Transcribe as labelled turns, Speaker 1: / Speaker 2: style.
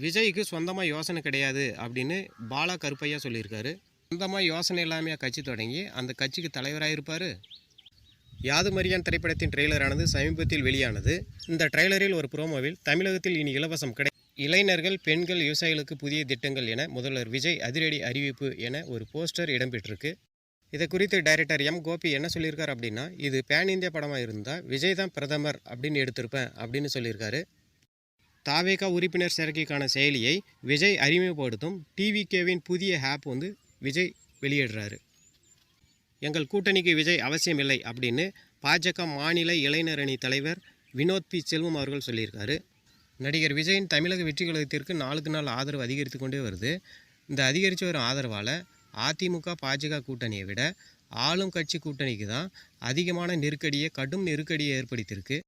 Speaker 1: விஜய்க்கு சொந்தமாக யோசனை கிடையாது அப்படின்னு பாலா கருப்பையா சொல்லியிருக்காரு. சொந்தமாக யோசனை இல்லாமையா கட்சி தொடங்கி அந்த கட்சிக்கு தலைவராக இருப்பார். யாது மரியான் திரைப்படத்தின் ட்ரெய்லரானது சமீபத்தில் வெளியானது. இந்த ட்ரெய்லரில் ஒரு ப்ரோமோவில் தமிழகத்தில் இனி இலவசம் இளைஞர்கள், பெண்கள், விவசாயிகளுக்கு புதிய திட்டங்கள் என முதல்வர் விஜய் அதிரடி அறிவிப்பு என ஒரு போஸ்டர் இடம்பெற்றிருக்கு. இதை குறித்து டைரக்டர் எம் கோபி என்ன சொல்லியிருக்காரு அப்படின்னா, இது பேன் இந்தியா படமாக இருந்தால் விஜய் தான் பிரதமர் அப்படின்னு எடுத்திருப்பேன் அப்படின்னு சொல்லியிருக்காரு. தாவேகா உறுப்பினர் சேர்க்கைக்கான செயலியை விஜய் அறிமுகப்படுத்தும் டிவிகேவின் புதிய ஆப் விஜய் வெளியிடுறாரு. எங்கள் கூட்டணிக்கு விஜய் அவசியமில்லை அப்படின்னு பாஜக மாநில இளைஞரணி தலைவர் வினோத் பி செல்வம் அவர்கள் சொல்லியிருக்காரு. நடிகர் விஜயின் தமிழக வெற்றி கழகத்திற்கு நாளுக்கு நாள் ஆதரவு அதிகரித்து கொண்டே வருது. இந்த அதிகரித்து வரும் ஆதரவால் அதிமுக பாஜக கூட்டணியை விட ஆளும் கட்சி கூட்டணிக்கு தான் அதிகமான கடும் நெருக்கடியை ஏற்படுத்தியிருக்கு.